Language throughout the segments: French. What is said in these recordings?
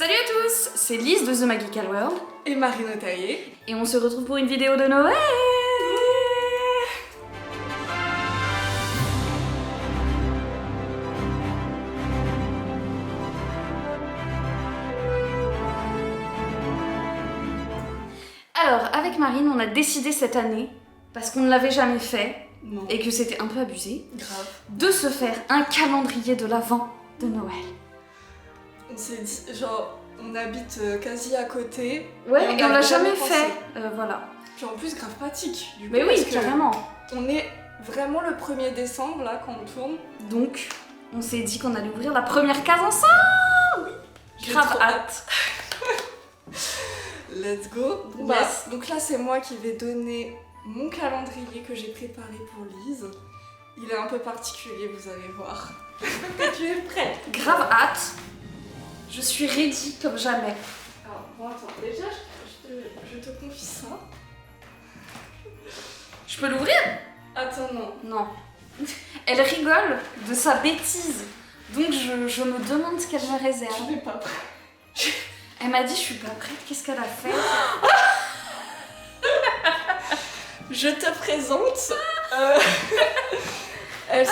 Salut à tous, c'est Lise de The Magical World et Marine Otaillé et on se retrouve pour une vidéo de Noël. Alors, avec Marine, on a décidé cette année, parce qu'on ne l'avait jamais fait, et que c'était un peu abusé, de se faire un calendrier de l'Avent de Noël. On s'est dit, genre, on habite quasi à côté. Ouais, et on l'a jamais fait, voilà. Puis en plus, grave pratique. Du coup, Mais oui, carrément. On est vraiment le 1er décembre, là, quand on tourne. Donc, on s'est dit qu'on allait ouvrir la première case ensemble. Grave hâte. Let's go. Bon, Yes. bah, donc là, c'est moi qui vais donner mon calendrier que j'ai préparé pour Lise. Il est un peu particulier, vous allez voir. Tu es prête? Grave hâte. Je suis ready comme jamais. Alors, bon, attends, déjà, je te confie ça. Je peux l'ouvrir? Attends, non. Non. Elle rigole de sa bêtise. Donc je me demande ce qu'elle me réserve. Je n'ai pas prêt. Elle m'a dit je suis pas prête, qu'est-ce qu'elle a fait? Je te présente. Ah non,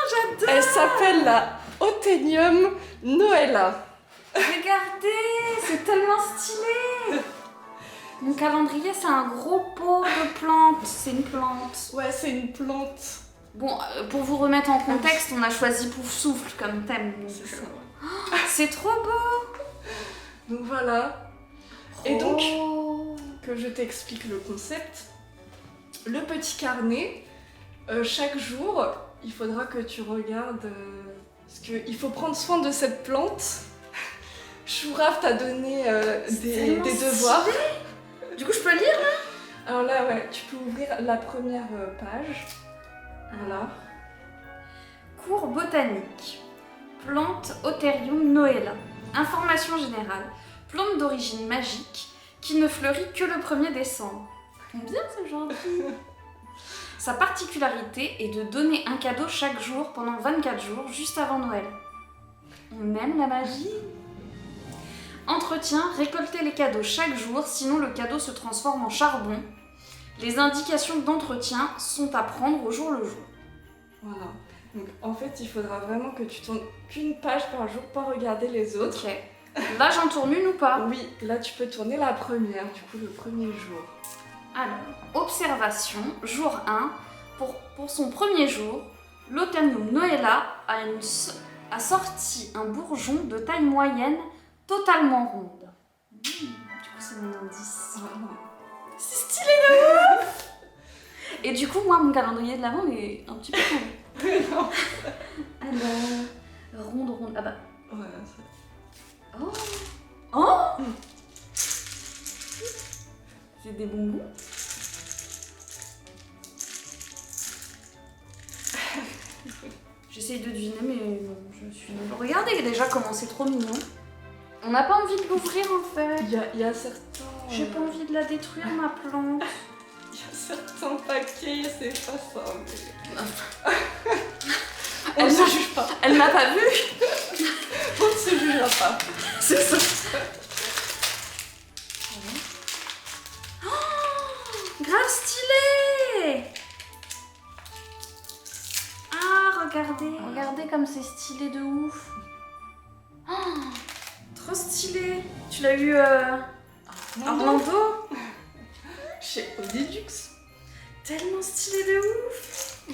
j'adore. Elle s'appelle la Othenium Noella. Regardez, c'est tellement stylé. Mon calendrier, c'est un gros pot de plantes. C'est une plante. Ouais, c'est une plante. Bon, pour vous remettre en contexte, on a choisi Pouf Souffle comme thème. C'est ça. C'est trop beau. Donc voilà. Et Oh. donc, que je t'explique le concept. Le petit carnet, chaque jour, il faudra que tu regardes... parce qu'il faut prendre soin de cette plante. Chouraf t'a donné des devoirs. Stylé. Du coup, je peux lire là? Alors là, ouais, tu peux ouvrir la première page. Voilà. Cours botanique. Plante Otherium Noella. Information générale. Plante d'origine magique qui ne fleurit que le 1er décembre. Bien ce gentil. Sa particularité est de donner un cadeau chaque jour pendant 24 jours juste avant Noël. On aime la magie. Entretien, récoltez les cadeaux chaque jour, sinon le cadeau se transforme en charbon. Les indications d'entretien sont à prendre au jour le jour. Voilà. Donc en fait, il faudra vraiment que tu tournes qu'une page par jour, pas regarder les autres. Ok. Là, j'en tourne une ou pas? Oui, là tu peux tourner la première, du coup le premier jour. Alors, observation, jour 1. Pour son premier jour, l'Othenium Noella a sorti un bourgeon de taille moyenne totalement ronde. Du coup, c'est mon indice. Voilà. C'est stylé de ouf. Et du coup, moi, mon calendrier de l'Avent est un petit peu cool. Non. Alors, ronde. Ah bah. Voilà, ça. Oh. Oh. J'ai des bonbons. J'essaye de deviner, mais bon, je suis nulle. Regardez déjà comment c'est trop mignon. On n'a pas envie de l'ouvrir en fait. Il y a certains... J'ai pas envie de la détruire, ma plante. Il y a certains paquets, c'est pas ça, mais... On ne se juge pas. Elle m'a pas vu. On ne se jugera pas. C'est ça. Oh, grave stylé. Ah, regardez comme c'est stylé de ouf. Oh, trop stylé. Tu l'as eu Orlando? Chez Odidux. Tellement stylé de ouf.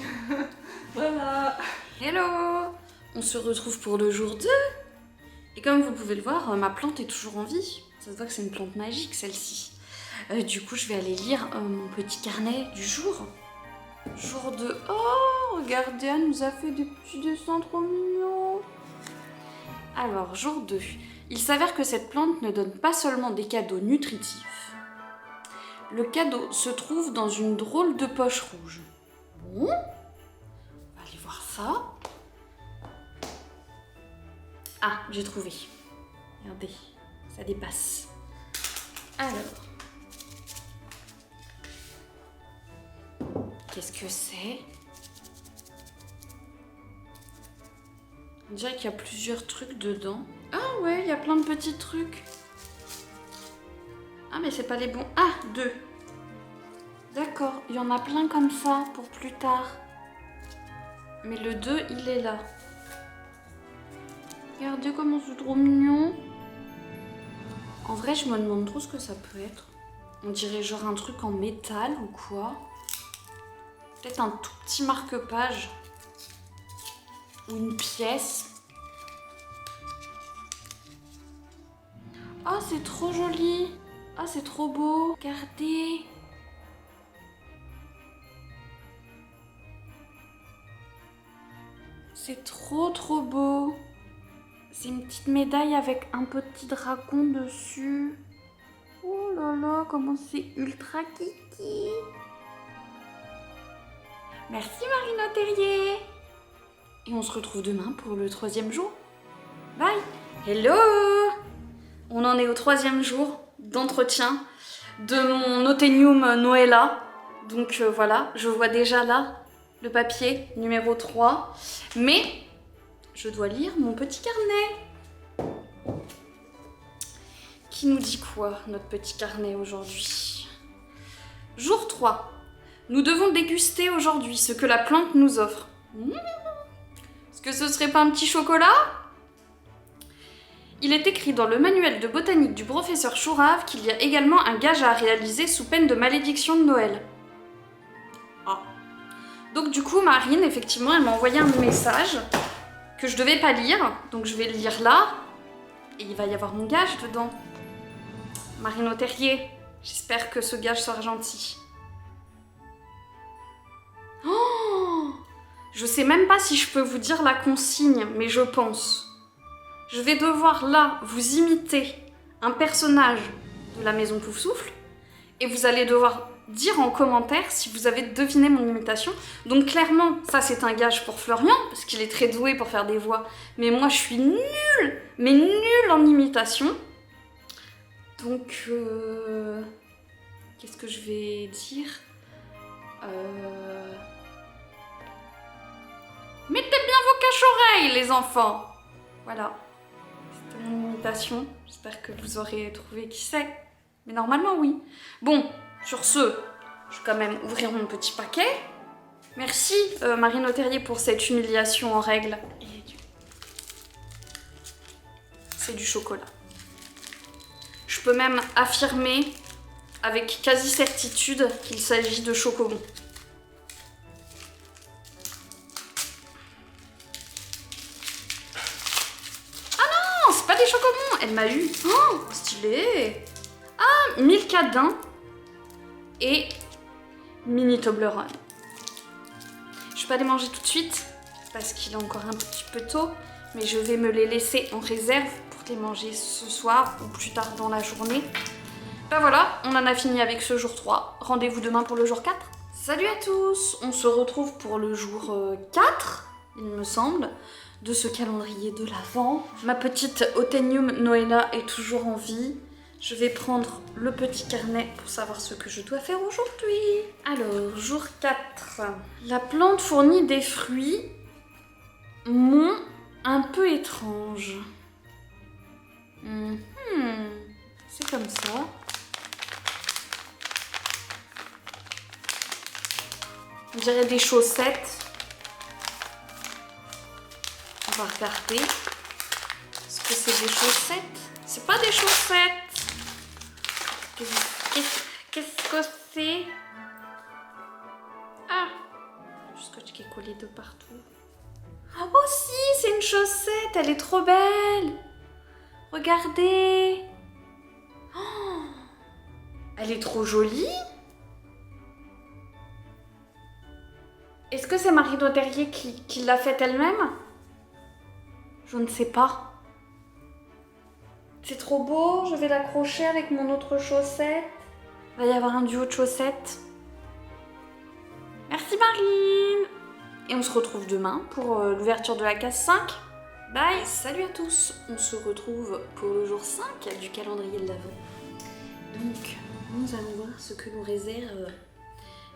Voilà. Hello. On se retrouve pour le jour 2. Et comme vous pouvez le voir, ma plante est toujours en vie. Ça se voit que c'est une plante magique celle-ci. Du coup, je vais aller lire mon petit carnet du jour. Jour 2. Oh, regardez, elle nous a fait des petits dessins trop mignons. Alors, jour 2. Il s'avère que cette plante ne donne pas seulement des cadeaux nutritifs. Le cadeau se trouve dans une drôle de poche rouge. Bon, on va aller voir ça. Ah, j'ai trouvé. Regardez, ça dépasse. Alors, qu'est-ce que c'est? On dirait qu'il y a plusieurs trucs dedans. Ah ouais, il y a plein de petits trucs. Ah mais c'est pas les bons. Ah, 2. D'accord, il y en a plein comme ça pour plus tard. Mais le 2, il est là. Regardez comment c'est trop mignon. En vrai, je me demande trop ce que ça peut être. On dirait genre un truc en métal ou quoi. Peut-être un tout petit marque-page. Ou une pièce. Ah, c'est trop joli. Ah, c'est trop beau. Regardez. C'est trop beau. C'est une petite médaille avec un petit dragon dessus. Oh là là, comment c'est ultra kiki. Merci Marina Terrier. Et on se retrouve demain pour le 3e jour. Bye. Hello. On en est au 3e jour d'entretien de mon Otenium Noella. Donc voilà, je vois déjà là le papier numéro 3. Mais je dois lire mon petit carnet. Qui nous dit quoi, notre petit carnet aujourd'hui? Jour 3. Nous devons déguster aujourd'hui ce que la plante nous offre. Est-ce que ce serait pas un petit chocolat? Il est écrit dans le manuel de botanique du professeur Chourave qu'il y a également un gage à réaliser sous peine de malédiction de Noël. Ah. Donc du coup, Marine, effectivement, elle m'a envoyé un message que je devais pas lire, donc je vais le lire là, et il va y avoir mon gage dedans. Marine Terrier, j'espère que ce gage sera gentil. Oh, je sais même pas si je peux vous dire la consigne, mais je pense. Je vais devoir là vous imiter un personnage de la Maison Poufsouffle, et vous allez devoir dire en commentaire si vous avez deviné mon imitation. Donc clairement, ça c'est un gage pour Florian, parce qu'il est très doué pour faire des voix. Mais moi je suis nulle, mais nulle en imitation. Donc, qu'est-ce que je vais dire? Mettez bien vos cache-oreilles les enfants. Voilà, c'était mon imitation. J'espère que vous aurez trouvé qui c'est. Mais normalement oui. Bon, sur ce, je vais quand même ouvrir mon petit paquet. Merci Marine Terrier pour cette humiliation en règle. C'est du chocolat. Je peux même affirmer avec quasi-certitude qu'il s'agit de chocobon. Ah non, c'est pas des chocobons, elle m'a eu. Oh, stylé. Ah, Milka Daim et mini Toblerone. Je vais pas les manger tout de suite parce qu'il est encore un petit peu tôt, mais je vais me les laisser en réserve pour les manger ce soir ou plus tard dans la journée. Ben voilà, on en a fini avec ce jour 3. Rendez-vous demain pour le jour 4. Salut à tous, on se retrouve pour le jour 4, il me semble, de ce calendrier de l'Avent. Ma petite Otenium Noella est toujours en vie. Je vais prendre le petit carnet pour savoir ce que je dois faire aujourd'hui. Alors, jour 4. La plante fournit des fruits un peu étranges. C'est comme ça. On dirait des chaussettes. On va regarder. Est-ce que c'est des chaussettes? C'est pas des chaussettes. Qu'est-ce que c'est? Ah, du scotch qui est collé de partout. Oh si, c'est une chaussette, elle est trop belle. Regardez. Oh, elle est trop jolie. Est-ce que c'est Marine Terrier qui l'a faite elle-même? Je ne sais pas. C'est trop beau, je vais l'accrocher avec mon autre chaussette. Il va y avoir un duo de chaussettes. Merci Marine. Et on se retrouve demain pour l'ouverture de la case 5. Bye. Salut à tous. On se retrouve pour le jour 5 du calendrier de l'Avent. Donc, nous allons voir ce que nous réserve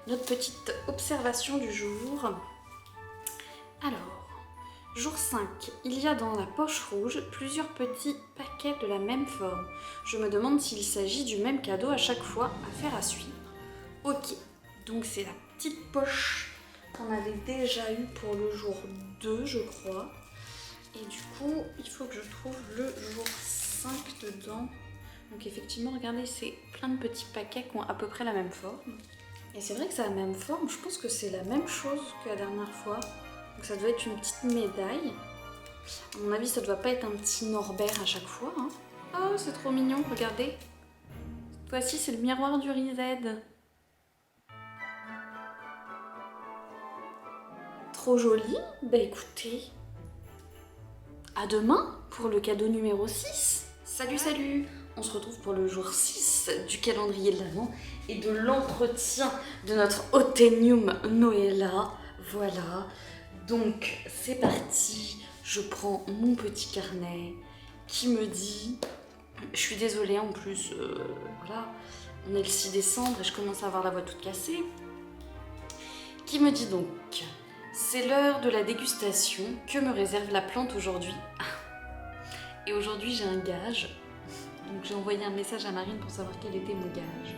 notre petite observation du jour. Alors, Jour 5. Il y a dans la poche rouge plusieurs petits paquets de la même forme. Je me demande s'il s'agit du même cadeau à chaque fois. Affaire à suivre. Ok, donc c'est la petite poche qu'on avait déjà eue pour le jour 2, je crois. Et du coup, il faut que je trouve le jour 5 dedans. Donc effectivement, regardez, c'est plein de petits paquets qui ont à peu près la même forme. Et c'est vrai que c'est la même forme, je pense que c'est la même chose que la dernière fois. Donc ça doit être une petite médaille. À mon avis, ça doit pas être un petit Norbert à chaque fois. Hein. Oh, c'est trop mignon, regardez. Cette fois-ci, c'est le miroir du Rized. Trop joli. Bah écoutez, à demain pour le cadeau numéro 6. Salut, salut. On se retrouve pour le jour 6 du calendrier de l'Avent et de l'entretien de notre Otenium Noëlla. Voilà. Donc, c'est parti. Je prends mon petit carnet qui me dit... Je suis désolée en plus, voilà. On est le 6 décembre et je commence à avoir la voix toute cassée. Qui me dit donc... C'est l'heure de la dégustation. Que me réserve la plante aujourd'hui? Et aujourd'hui, j'ai un gage. Donc j'ai envoyé un message à Marine pour savoir quel était mon gage.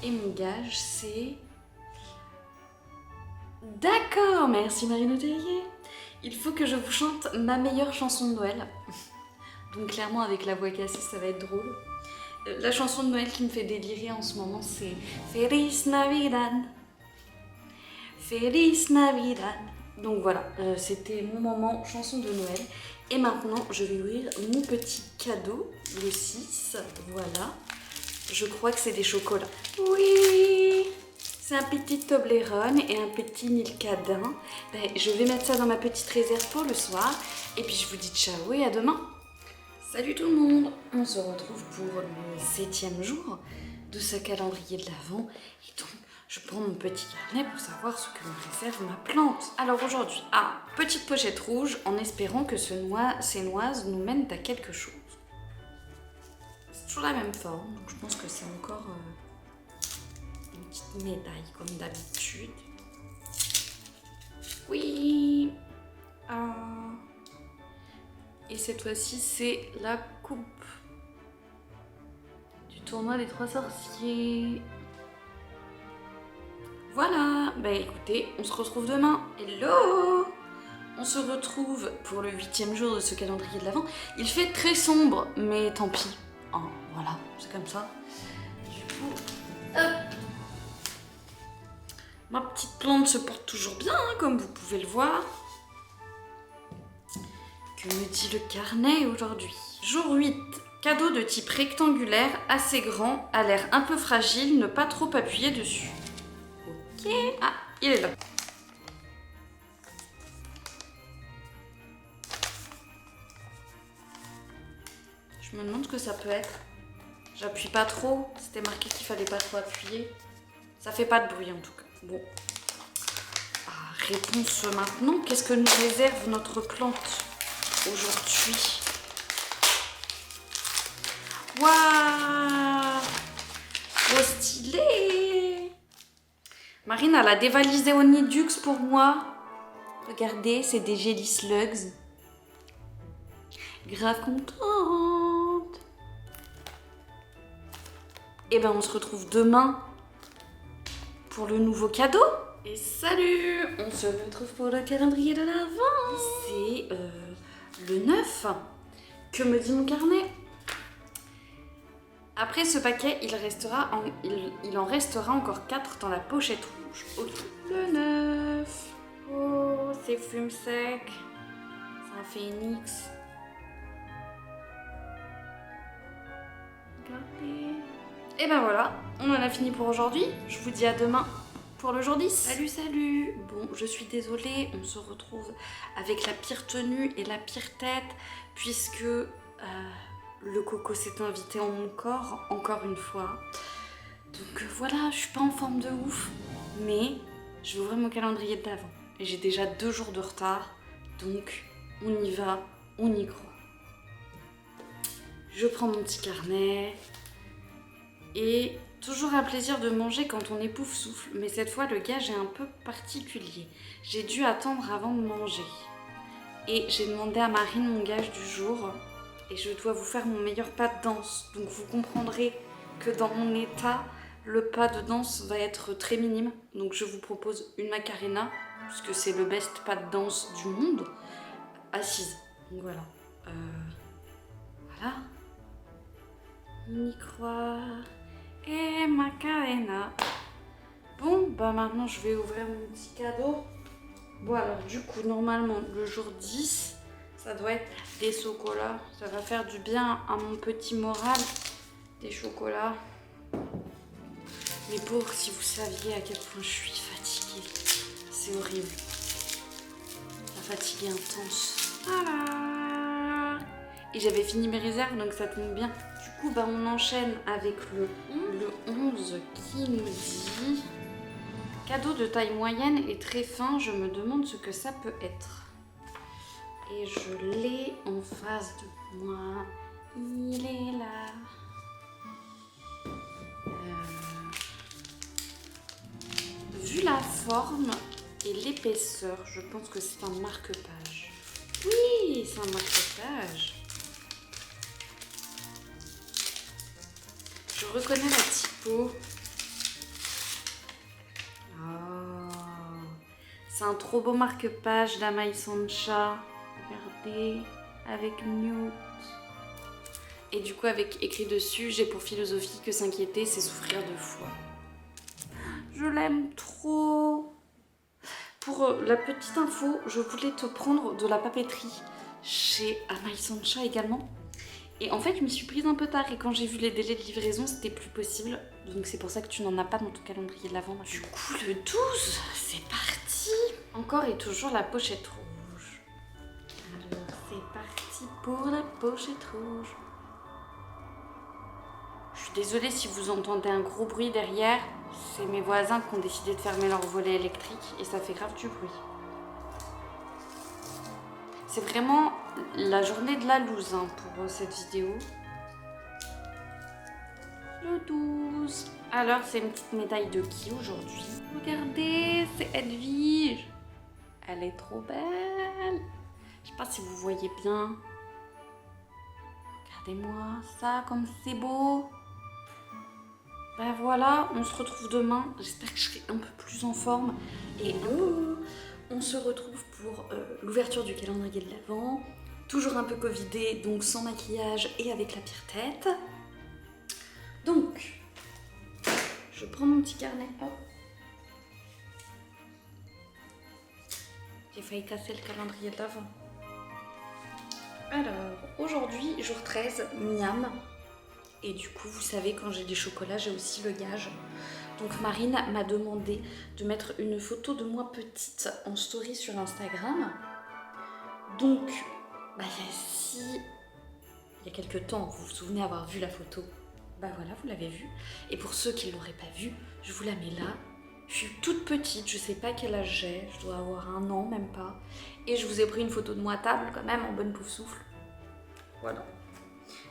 Et mon gage, c'est... D'accord, merci Marine Otellier. Il faut que je vous chante ma meilleure chanson de Noël. Donc clairement, avec la voix cassée, ça va être drôle. La chanson de Noël qui me fait délirer en ce moment, c'est Feliz Navidad. Feliz Navidad. Donc voilà, c'était mon moment chanson de Noël. Et maintenant, je vais ouvrir mon petit cadeau, le 6. Voilà. Je crois que c'est des chocolats. Oui! C'est un petit Toblerone et un petit Milka-Daim. Ben, je vais mettre ça dans ma petite réserve pour le soir. Et puis je vous dis ciao et à demain. Salut tout le monde! On se retrouve pour le 7e jour de ce calendrier de l'Avent. Et donc, je prends mon petit carnet pour savoir ce que me réserve ma plante. Alors aujourd'hui, petite pochette rouge en espérant que ces noises nous mènent à quelque chose. C'est toujours la même forme, donc je pense que c'est encore une petite médaille comme d'habitude. Oui. Et cette fois-ci, c'est la coupe du tournoi des 3 sorciers. Voilà, bah écoutez, on se retrouve demain. Hello! On se retrouve pour le 8e jour de ce calendrier de l'Avent. Il fait très sombre, mais tant pis. Voilà, c'est comme ça. Du coup, hop. Ma petite plante se porte toujours bien, hein, comme vous pouvez le voir. Que me dit le carnet aujourd'hui? Jour 8. Cadeau de type rectangulaire, assez grand, a l'air un peu fragile, ne pas trop appuyer dessus. Ok. Il est là. Je me demande ce que ça peut être. J'appuie pas trop. C'était marqué qu'il fallait pas trop appuyer. Ça fait pas de bruit en tout cas. Bon. Réponse maintenant. Qu'est-ce que nous réserve notre plante aujourd'hui? Waouh! Trop stylé! Marine, elle a dévalisé Onidux pour moi. Regardez, c'est des Jelly Slugs. Grave contente. Et ben on se retrouve demain pour le nouveau cadeau. Et salut! On se retrouve pour le calendrier de l'Avent. C'est le 9. Que me dit mon carnet? Après ce paquet, il en restera encore 4 dans la pochette rouge. Ok. Le 9. Oh, c'est fume sec. C'est un phénix. Regardez. Et ben voilà, on en a fini pour aujourd'hui. Je vous dis à demain pour le jour 10. Salut, salut. Bon, je suis désolée, on se retrouve avec la pire tenue et la pire tête, puisque le coco s'est invité en mon corps, encore une fois. Donc voilà, je suis pas en forme de ouf, mais je vais ouvrir mon calendrier de l'Avent. Et j'ai déjà 2 jours de retard, donc on y va, on y croit. Je prends mon petit carnet. Et toujours un plaisir de manger quand on épouve-souffle, mais cette fois le gage est un peu particulier. J'ai dû attendre avant de manger. Et j'ai demandé à Marine mon gage du jour. Et je dois vous faire mon meilleur pas de danse. Donc vous comprendrez que dans mon état, le pas de danse va être très minime. Donc je vous propose une Macarena, puisque c'est le best pas de danse du monde, assise. Donc voilà. Voilà. On y croit. Et Macarena. Bon, bah maintenant je vais ouvrir mon petit cadeau. Bon alors du coup, normalement, le jour 10, ça doit être des chocolats. Ça va faire du bien à mon petit moral. Des chocolats. Mais pauvre, si vous saviez à quel point je suis fatiguée. C'est horrible. La fatigue est intense. Voilà. Et j'avais fini mes réserves, donc ça tombe bien. Du coup, bah, on enchaîne avec le 11 qui nous dit... Cadeau de taille moyenne et très fin, je me demande ce que ça peut être. Et je l'ai en face de moi. Il est là. Vu la forme et l'épaisseur, je pense que c'est un marque-page. Oui, c'est un marque-page. Je reconnais la typo. C'est un trop beau marque-page d'Amai Sancha. Regardez, avec Newt. Et du coup, avec écrit dessus, j'ai pour philosophie que s'inquiéter, c'est souffrir 2 fois. Je l'aime trop. Pour la petite info, je voulais te prendre de la papeterie chez Amai Sancha également. Et en fait, je me suis prise un peu tard et quand j'ai vu les délais de livraison, c'était plus possible. Donc c'est pour ça que tu n'en as pas dans ton calendrier de l'Avent. Du coup, le 12, c'est parti. Encore et toujours la pochette rouge. Alors, c'est parti pour la pochette rouge. Je suis désolée si vous entendez un gros bruit derrière. C'est mes voisins qui ont décidé de fermer leur volet électrique et ça fait grave du bruit. C'est vraiment la journée de la loose hein, pour cette vidéo. Le 12. Alors, c'est une petite médaille de qui aujourd'hui? Regardez, c'est Edwige. Elle est trop belle. Je sais pas si vous voyez bien. Regardez-moi ça, comme c'est beau. Ben voilà, on se retrouve demain. J'espère que je serai un peu plus en forme. Et on se retrouve pour l'ouverture du calendrier de l'Avent. Toujours un peu covidé, donc sans maquillage et avec la pire tête. Donc, je prends mon petit carnet. Hop. J'ai failli casser le calendrier de l'Avent. Alors, aujourd'hui, jour 13, miam. Et du coup, vous savez, quand j'ai des chocolats, j'ai aussi le gage. Donc Marine m'a demandé de mettre une photo de moi petite en story sur Instagram. Donc, bah, il y a quelques temps, vous vous souvenez avoir vu la photo. Bah voilà, vous l'avez vue. Et pour ceux qui ne l'auraient pas vue, je vous la mets là. Je suis toute petite, je sais pas quel âge j'ai, je dois avoir 1 an, même pas. Et je vous ai pris une photo de moi à table quand même, en bonne pouf souffle. Voilà.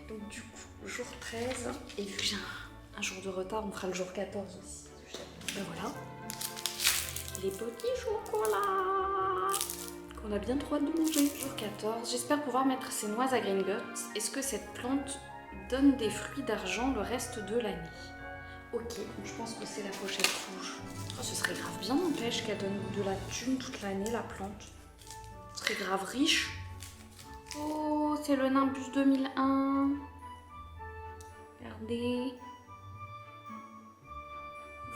Donc du coup, jour 13, et vu que j'ai un jour de retard, on fera le jour 14 aussi. Ben voilà. Les petits chocolats qu'on a bien trop hâte de manger. Jour 14, j'espère pouvoir mettre ces noix à Gringotts. Est-ce que cette plante donne des fruits d'argent le reste de l'année? Ok, donc je pense que c'est la pochette rouge. Oh, ce serait grave bien, n'empêche qu'elle donne de la thune toute l'année, la plante. Ce serait grave riche. Oh, c'est le Nimbus 2001. Regardez.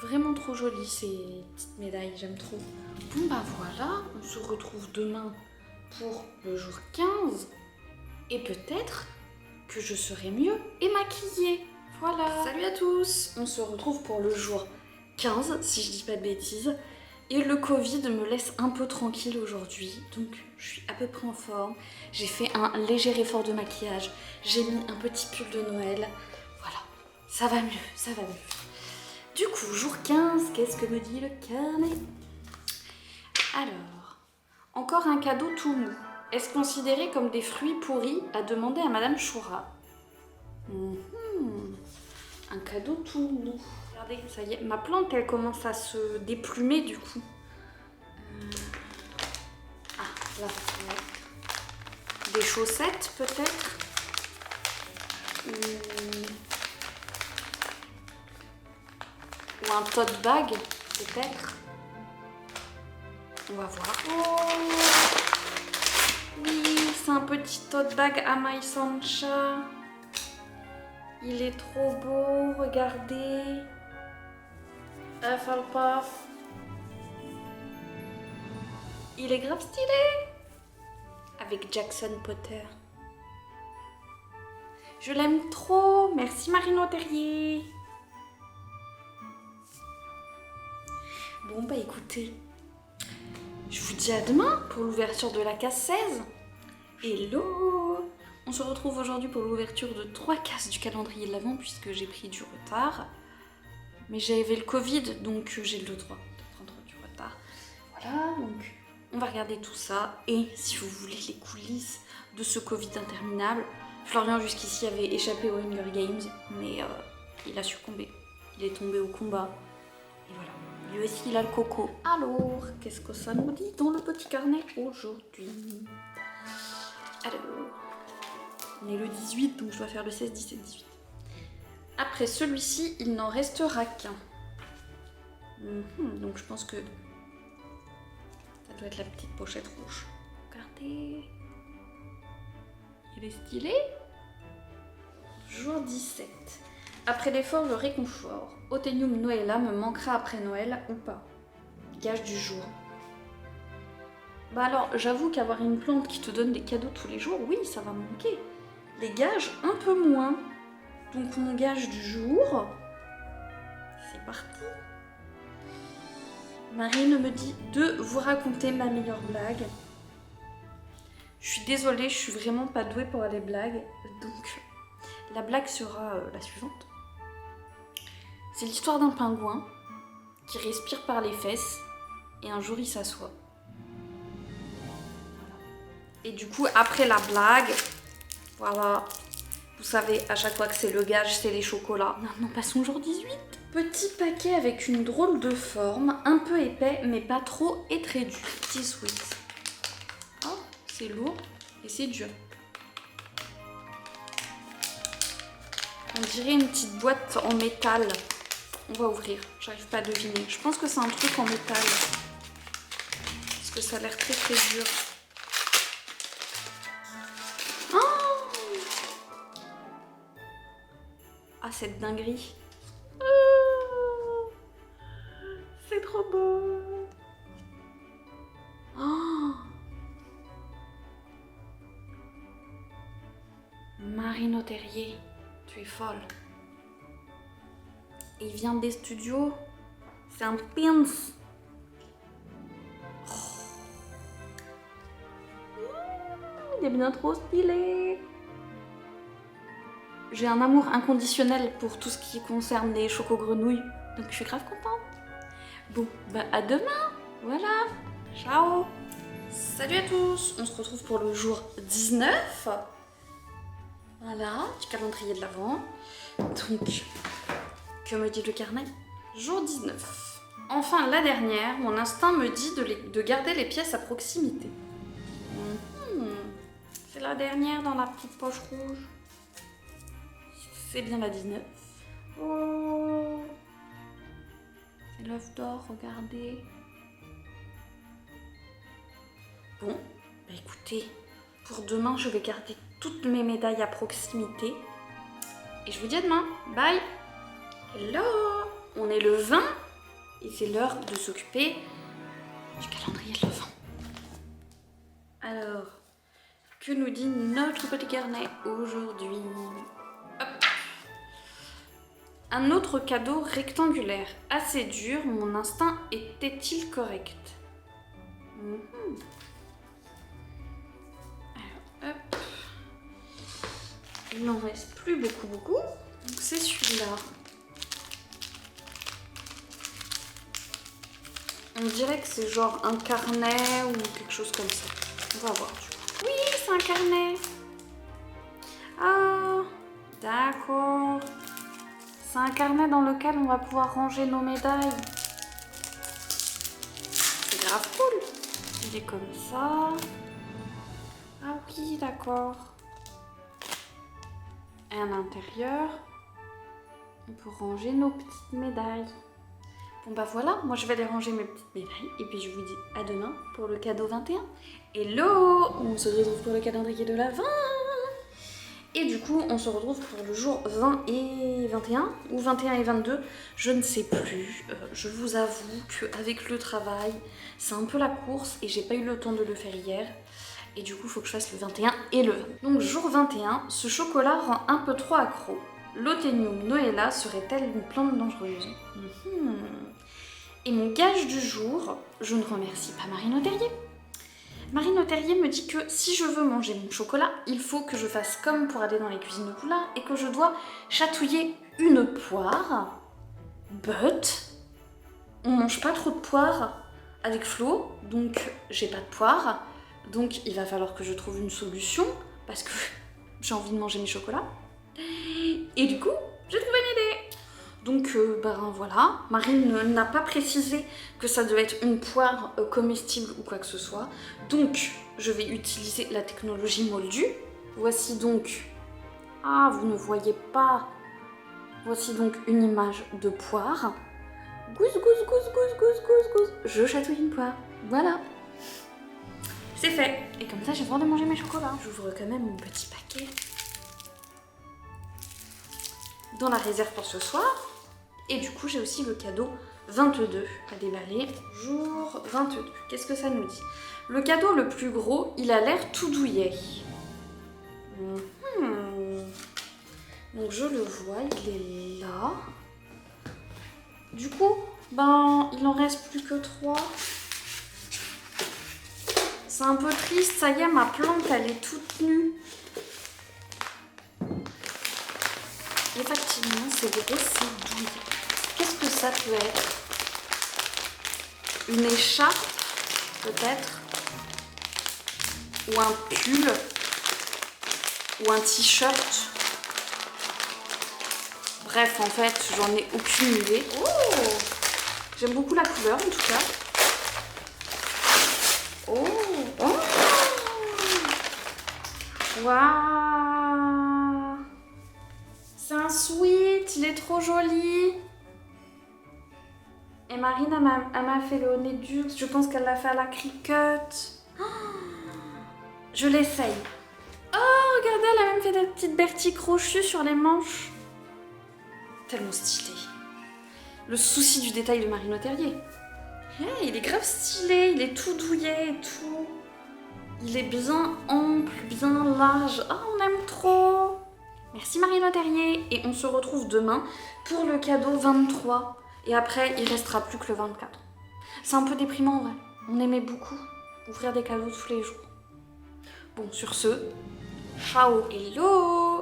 Vraiment trop jolie ces petites médailles, j'aime trop. Bon bah voilà, on se retrouve demain pour le jour 15. Et peut-être que je serai mieux et maquillée. Voilà. Salut à tous. On se retrouve pour le jour 15, si je dis pas de bêtises. Et le Covid me laisse un peu tranquille aujourd'hui, donc je suis à peu près en forme. J'ai fait un léger effort de maquillage, j'ai mis un petit pull de Noël. Voilà, ça va mieux, ça va mieux. Du coup, jour 15, qu'est-ce que me dit le carnet? Alors, encore un cadeau tout mou. Est-ce considéré comme des fruits pourris à demander à Madame Choura? Un cadeau tout mou. Regardez, ça y est, ma plante elle commence à se déplumer du coup. Ah, là, Des chaussettes peut-être. Ou un tote bag peut-être. On va voir. Oh oui, c'est un petit tote bag à My Sancha. Il est trop beau, regardez. Hufflepuff. Il est grave stylé. Avec Jackson Potter. Je l'aime trop. Merci Marino Terrier. Bon bah écoutez, je vous dis à demain pour l'ouverture de la case 16. Hello! On se retrouve aujourd'hui pour l'ouverture de 3 cases du calendrier de l'Avent puisque j'ai pris du retard. Mais j'avais le Covid, donc j'ai le droit de prendre du retard. Voilà, donc on va regarder tout ça. Et si vous voulez les coulisses de ce Covid interminable, Florian jusqu'ici avait échappé aux Hunger Games, mais il a succombé. Il est tombé au combat. Et voilà. Lui aussi, il a le coco. Alors, qu'est-ce que ça nous dit dans le petit carnet aujourd'hui? Alors, on est le 18, donc je dois faire le 16, 17, 18. Après celui-ci, il n'en restera qu'un. Donc je pense que ça doit être la petite pochette rouge. Regardez. Il est stylé. Jour 17. Après l'effort, le réconfort. Otenium Noella me manquera après Noël ou pas? Gage du jour. Bah alors, j'avoue qu'avoir une plante qui te donne des cadeaux tous les jours, oui, ça va me manquer. Les gages, un peu moins. Donc mon gage du jour, c'est parti. Marine me dit de vous raconter ma meilleure blague. Je suis désolée, je suis vraiment pas douée pour les blagues. Donc la blague sera la suivante. C'est l'histoire d'un pingouin qui respire par les fesses et un jour il s'assoit. Et du coup, après la blague, voilà, vous savez, à chaque fois que c'est le gage, c'est les chocolats. Maintenant, passons au jour 18. Petit paquet avec une drôle de forme, un peu épais, mais pas trop et très dur. Petit sweet. Oh, c'est lourd et c'est dur. On dirait une petite boîte en métal. On va ouvrir, j'arrive pas à deviner. Je pense que c'est un truc en métal. Parce que ça a l'air très très dur. Ah, cette dinguerie. C'est trop beau. Oh. Marino Terrier, tu es folle. Et il vient des studios. C'est un pins. Oh. Il est bien trop stylé. J'ai un amour inconditionnel pour tout ce qui concerne les chocos-grenouilles, donc je suis grave contente. Bon, bah à demain, voilà, ciao. Salut à tous, on se retrouve pour le jour 19. Voilà, du calendrier de l'Avent. Donc, que me dit le carnet? Jour 19. Enfin, la dernière, mon instinct me dit de garder les pièces à proximité. C'est la dernière dans la petite poche rouge. C'est bien la 19. Oh, c'est l'œuf d'or, regardez. Bon, bah écoutez, pour demain, je vais garder toutes mes médailles à proximité. Et je vous dis à demain. Bye. Hello. On est le 20 et c'est l'heure de s'occuper du calendrier de l'Avent. Alors, que nous dit notre petit carnet aujourd'hui? Hop. Un autre cadeau rectangulaire, assez dur, mon instinct était-il correct? Alors, hop. Il n'en reste plus beaucoup. Donc c'est celui-là. On dirait que c'est genre un carnet ou quelque chose comme ça. On va voir du coup. Oui, c'est un carnet. Ah, d'accord. C'est un carnet dans lequel on va pouvoir ranger nos médailles. C'est grave cool. Il est comme ça. Ah oui, d'accord. Et à l'intérieur, on peut ranger nos petites médailles. Bon bah voilà, moi je vais aller ranger mes petites médailles et puis je vous dis à demain pour le cadeau 21. Hello! On se retrouve pour le calendrier de l'Avent. Et du coup, on se retrouve pour le jour 20 et 21, ou 21 et 22, je ne sais plus. Je vous avoue qu'avec le travail, c'est un peu la course et j'ai pas eu le temps de le faire hier. Et du coup, il faut que je fasse le 21 et le 20. Donc jour 21, ce chocolat rend un peu trop accro. L'Authenium Noella serait-elle une plante dangereuse? Et mon gage du jour, je ne remercie pas Marine Terrier. Marine Terrier me dit que si je veux manger mon chocolat, il faut que je fasse comme pour aller dans les cuisines de Poulain et que je dois chatouiller une poire. But, on mange pas trop de poire avec Flo, donc j'ai pas de poire. Donc il va falloir que je trouve une solution parce que j'ai envie de manger mes chocolats. Et du coup, j'ai trouvé une idée. Donc voilà, Marine n'a pas précisé que ça devait être une poire comestible ou quoi que ce soit. Donc je vais utiliser la technologie Moldu. Voici donc... Ah, vous ne voyez pas. Voici donc une image de poire. Gousse, gousse, gousse, gousse, gousse, gousse, gousse. Je chatouille une poire. Voilà. C'est fait. Et comme ça, j'ai le droit de manger mes chocolats. J'ouvre quand même mon petit paquet. Dans la réserve pour ce soir. Et du coup, j'ai aussi le cadeau 22 à déballer. Jour 22. Qu'est-ce que ça nous dit? Le cadeau le plus gros, il a l'air tout douillet. Donc je le vois, il est là. Du coup, il en reste plus que 3. C'est un peu triste, ça y est, ma plante, elle est toute nue. Effectivement, c'est vrai, c'est douillet. Qu'est-ce que ça peut être? Une écharpe, peut-être? Ou un pull? Ou un t-shirt? Bref, en fait, j'en ai aucune idée. Oh! J'aime beaucoup la couleur, en tout cas. Oh! Oh! Waouh! C'est un sweat, il est trop joli. Et Marine, elle m'a fait le nez dur. Je pense qu'elle l'a fait à la Cricut. Oh, je l'essaye. Oh, regardez, elle a même fait des petites Bertie crochues sur les manches. Tellement stylé. Le souci du détail de Marine Terrier. Hey, il est grave stylé, il est tout douillet et tout. Il est bien ample, bien large. Oh, on aime trop. Merci Marine Terrier. Et on se retrouve demain pour le cadeau 23. Et après, il restera plus que le 24. C'est un peu déprimant, en vrai. On aimait beaucoup ouvrir des cadeaux tous les jours. Bon, sur ce, ciao, hello.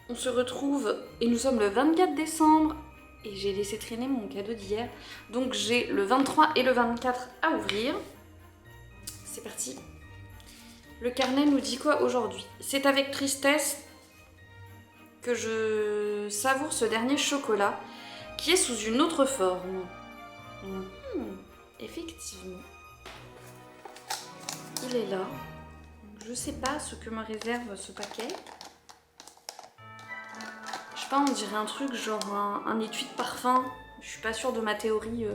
On se retrouve et nous sommes le 24 décembre. Et j'ai laissé traîner mon cadeau d'hier. Donc j'ai le 23 et le 24 à ouvrir. C'est parti. Le carnet nous dit quoi aujourd'hui? C'est avec tristesse que je savoure ce dernier chocolat qui est sous une autre forme. Effectivement. Il est là. Je sais pas ce que me réserve ce paquet. Je sais pas, on dirait un truc genre un étui de parfum. Je suis pas sûre de ma théorie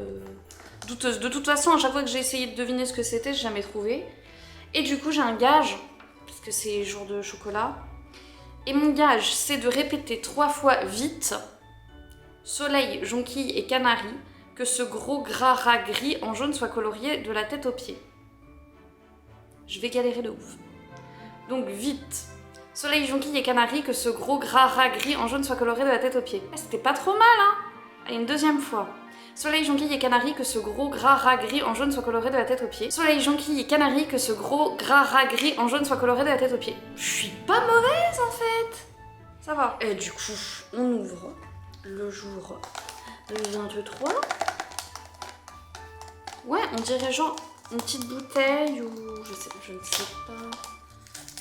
douteuse. De toute façon, à chaque fois que j'ai essayé de deviner ce que c'était, j'ai jamais trouvé. Et du coup, j'ai un gage, puisque c'est jour de chocolat. Et mon gage, c'est de répéter 3 fois vite soleil, jonquille et canari, que ce gros gras rat gris en jaune soit colorié de la tête aux pieds. Je vais galérer de ouf. Donc vite. Soleil, jonquille et canari, que ce gros gras rat gris en jaune soit coloré de la tête aux pieds. C'était pas trop mal, hein? Allez, une deuxième fois. Soleil, jonquille et canari, que ce gros gras rat gris en jaune soit coloré de la tête aux pieds. Soleil, jonquille et canari, que ce gros gras rat gris en jaune soit coloré de la tête aux pieds. Je suis pas mauvaise en fait. Ça va. Et du coup, on ouvre le jour 23. Ouais, on dirait genre une petite bouteille ou je ne sais pas.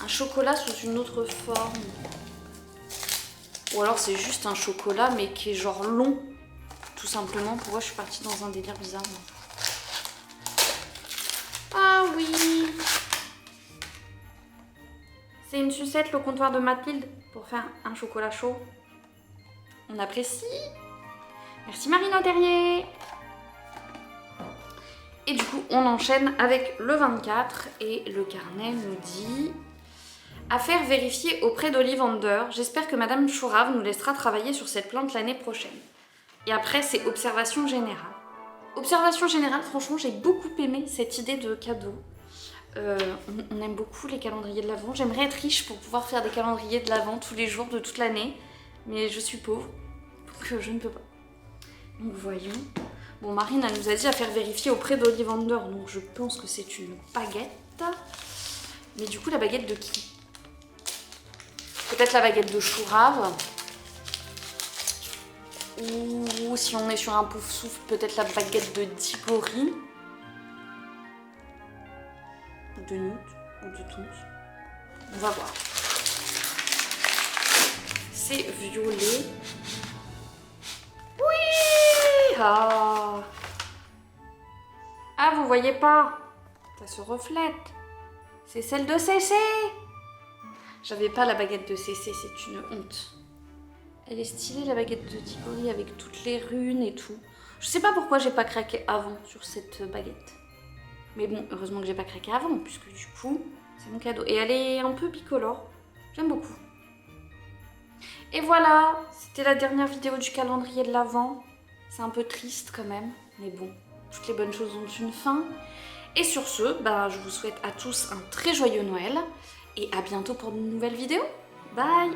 Un chocolat sous une autre forme. Ou alors c'est juste un chocolat mais qui est genre long. Tout simplement, pour moi je suis partie dans un délire bizarre. Ah oui. C'est une sucette, le comptoir de Mathilde, pour faire un chocolat chaud. On apprécie. Merci Marina Terrier. Et du coup, on enchaîne avec le 24 et le carnet nous dit à faire vérifier auprès d'Ollivander. J'espère que Madame Chourave nous laissera travailler sur cette plante l'année prochaine. Et après, c'est observation générale. Observation générale, franchement, j'ai beaucoup aimé cette idée de cadeau. On aime beaucoup les calendriers de l'Avent. J'aimerais être riche pour pouvoir faire des calendriers de l'Avent tous les jours de toute l'année. Mais je suis pauvre, donc je ne peux pas. Donc voyons. Bon, Marine, elle nous a dit à faire vérifier auprès d'Ollivander, donc je pense que c'est une baguette. Mais du coup, la baguette de qui? Peut-être la baguette de Chourave. Ou si on est sur un pouf souffle, peut-être la baguette de Diggory. De Newt ou de Tons. On va voir. C'est violet. Oui! Ah, vous voyez pas? Ça se reflète. C'est celle de Cécé. J'avais pas la baguette de Cécé, c'est une honte. Elle est stylée la baguette de Diggory avec toutes les runes et tout. Je sais pas pourquoi j'ai pas craqué avant sur cette baguette. Mais bon, heureusement que j'ai pas craqué avant, puisque du coup, c'est mon cadeau. Et elle est un peu bicolore. J'aime beaucoup. Et voilà, c'était la dernière vidéo du calendrier de l'Avent. C'est un peu triste quand même, mais bon, toutes les bonnes choses ont une fin. Et sur ce, je vous souhaite à tous un très joyeux Noël et à bientôt pour de nouvelles vidéos. Bye!